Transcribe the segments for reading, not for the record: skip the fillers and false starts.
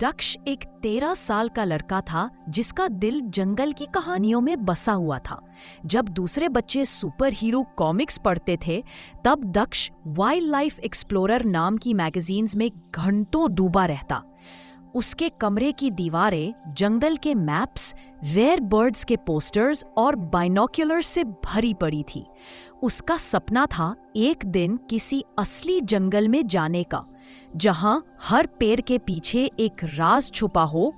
दक्ष एक 13 साल का लड़का था जिसका दिल जंगल की कहानियों में बसा हुआ था। जब दूसरे बच्चे सुपर हीरो कॉमिक्स पढ़ते थे, तब दक्ष वाइल्ड लाइफ एक्सप्लोरर नाम की मैगजीन्स में घंटों डूबा रहता। उसके कमरे की दीवारें जंगल के मैप्स, रेयर बर्ड्स के पोस्टर्स और बाइनोक्यूलर्स से भरी पड़ी थी। उसका सपना था एक दिन किसी असली जंगल में जाने का, जहां हर पेड़ के पीछे एक राज छुपा हो,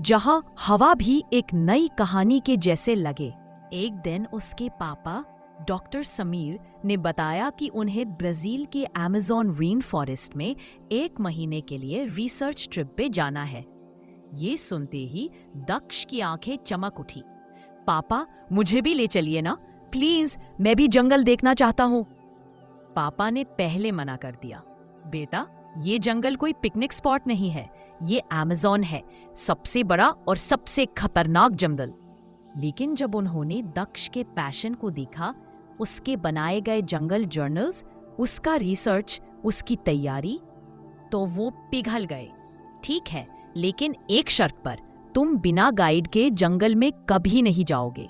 जहां हवा भी एक नई कहानी के जैसे लगे। एक दिन उसके पापा डॉक्टर समीर ने बताया कि उन्हें ब्राजील के अमेज़न रेन फॉरेस्ट में 1 महीने के लिए रिसर्च ट्रिप पे जाना है। ये सुनते ही दक्ष की आंखें चमक उठी। पापा, मुझे भी ले चलिए ना, प्लीज, मैं भी जंगल देखना चाहता हूँ। पापा ने पहले मना कर दिया, बेटा, ये जंगल कोई पिकनिक स्पॉट नहीं है, ये अमेज़न है, सबसे बड़ा और सबसे खतरनाक जंगल। लेकिन जब उन्होंने दक्ष के पैशन को देखा, उसके बनाए गए जंगल जर्नल्स, उसका रिसर्च, उसकी तैयारी, तो वो पिघल गए। ठीक है, लेकिन एक शर्त पर, तुम बिना गाइड के जंगल में कभी नहीं जाओगे।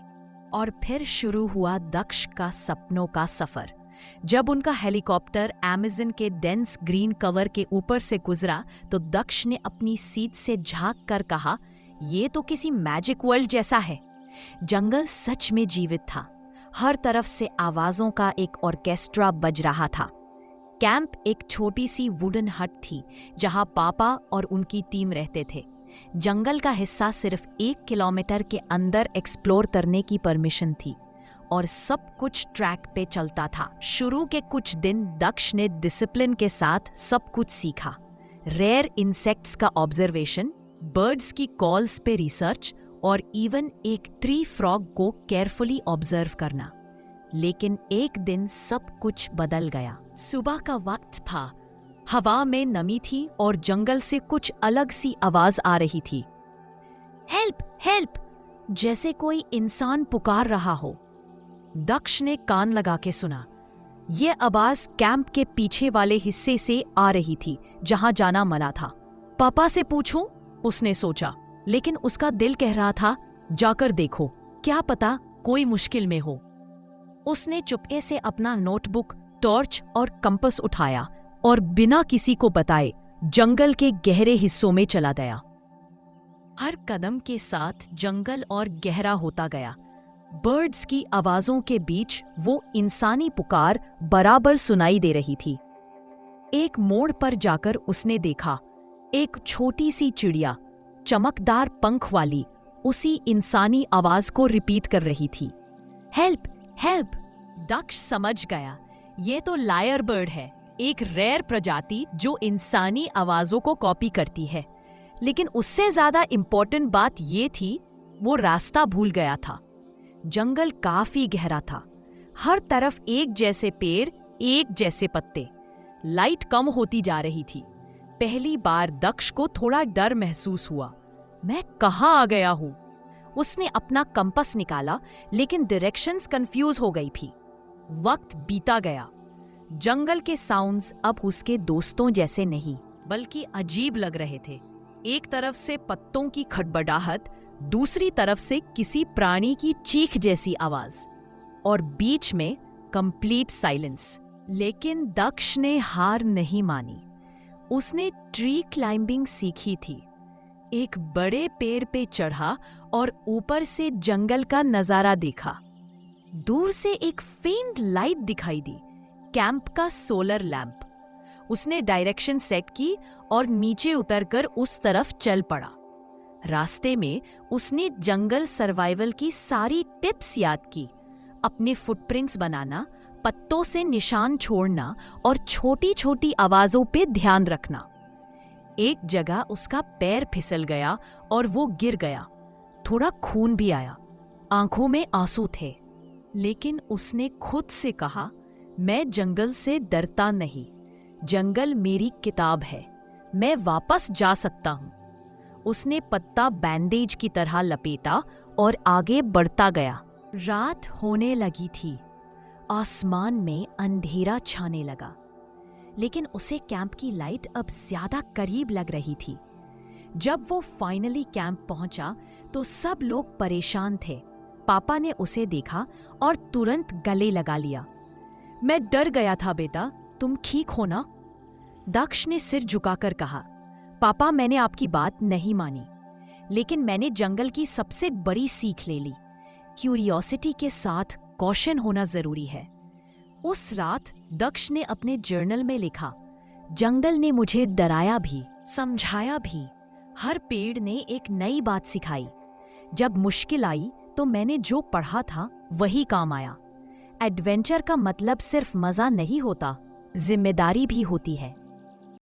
और फिर शुरू हुआ दक्ष का सपनों का सफर। जब उनका हेलीकॉप्टर अमेज़न के डेंस ग्रीन कवर के ऊपर से गुजरा, तो दक्ष ने अपनी सीट से झांक कर कहा, ये तो किसी मैजिक वर्ल्ड जैसा है। जंगल सच में जीवित था। हर तरफ से आवाजों का एक ऑर्केस्ट्रा बज रहा था। कैंप एक छोटी सी वुडन हट थी, जहां पापा और उनकी टीम रहते थे। जंगल का हिस्सा सिर्फ 1 किलोमीटर के अंदर एक्सप्लोर करने की परमिशन थी, और सब कुछ ट्रैक पे चलता था। शुरू के कुछ दिन दक्ष ने डिसिप्लिन के साथ सब कुछ सीखा। रेयर इंसेक्ट्स का ऑब्जर्वेशन, बर्ड्स की कॉल्स पे रिसर्च, और इवन एक ट्री फ्रॉग को केयरफुली ऑब्जर्व करना। लेकिन एक दिन सब कुछ बदल गया। सुबह का वक्त था, हवा में नमी थी और जंगल से कुछ अलग सी आवाज आ रही थी। हेल्प, हेल्प, जैसे कोई इंसान पुकार रहा हो। दक्ष ने कान लगा के सुना। यह आवाज कैंप के पीछे वाले हिस्से से आ रही थी, जहां जाना मना था। पापा से पूछूं, उसने सोचा, लेकिन उसका दिल कह रहा था, जाकर देखो, क्या पता कोई मुश्किल में हो। उसने चुपके से अपना नोटबुक, टॉर्च और कंपास उठाया और बिना किसी को बताए जंगल के गहरे हिस्सों में चला गया। हर कदम के साथ जंगल और गहरा होता गया। बर्ड्स की आवाजों के बीच वो इंसानी पुकार बराबर सुनाई दे रही थी। एक मोड़ पर जाकर उसने देखा, एक छोटी सी चिड़िया चमकदार पंख वाली उसी इंसानी आवाज को रिपीट कर रही थी, हेल्प, हेल्प। दक्ष समझ गया, ये तो लायर बर्ड है, एक रेयर प्रजाति जो इंसानी आवाजों को कॉपी करती है। लेकिन उससे ज्यादा इंपॉर्टेंट बात ये थी, वो रास्ता भूल गया था। जंगल काफी गहरा था, हर तरफ एक जैसे पेड़, एक जैसे पत्ते। लाइट कम होती जा रही थी। पहली बार दक्ष को थोड़ा डर महसूस हुआ। मैं कहाँ आ गया हूँ? उसने अपना कंपास निकाला, लेकिन डायरेक्शंस कंफ्यूज हो गई थी। वक्त बीता गया। जंगल के साउंड्स अब उसके दोस्तों जैसे नहीं, बल्कि अजीब लग रहे थे। एक तरफ से पत्तों की खड़बड़ाहट, दूसरी तरफ से किसी प्राणी की चीख जैसी आवाज, और बीच में कंप्लीट साइलेंस। लेकिन दक्ष ने हार नहीं मानी। उसने ट्री क्लाइंबिंग सीखी थी। एक बड़े पेड़ पे चढ़ा और ऊपर से जंगल का नजारा देखा। दूर से एक फेंट लाइट दिखाई दी, कैंप का सोलर लैंप। उसने डायरेक्शन सेट की और नीचे उतरकर उस तरफ चल पड़ा। रास्ते में उसने जंगल सर्वाइवल की सारी टिप्स याद की, अपने फुटप्रिंट्स बनाना, पत्तों से निशान छोड़ना और छोटी छोटी आवाजों पे ध्यान रखना। एक जगह उसका पैर फिसल गया और वो गिर गया। थोड़ा खून भी आया, आंखों में आंसू थे। लेकिन उसने खुद से कहा, मैं जंगल से डरता नहीं, जंगल मेरी किताब है, मैं वापस जा सकता हूं। उसने पत्ता बैंडेज की तरह लपेटा और आगे बढ़ता गया। रात होने लगी थी, आसमान में अंधेरा छाने लगा, लेकिन उसे कैंप की लाइट अब ज्यादा करीब लग रही थी। जब वो फाइनली कैंप पहुंचा तो सब लोग परेशान थे। पापा ने उसे देखा और तुरंत गले लगा लिया। मैं डर गया था बेटा, तुम ठीक हो ना? दक्ष ने सिर झुकाकर कहा, पापा मैंने आपकी बात नहीं मानी, लेकिन मैंने जंगल की सबसे बड़ी सीख ले ली। क्यूरियोसिटी के साथ कॉशन होना जरूरी है। उस रात दक्ष ने अपने जर्नल में लिखा, जंगल ने मुझे डराया भी, समझाया भी। हर पेड़ ने एक नई बात सिखाई। जब मुश्किल आई तो मैंने जो पढ़ा था वही काम आया। एडवेंचर का मतलब सिर्फ मजा नहीं होता, जिम्मेदारी भी होती है।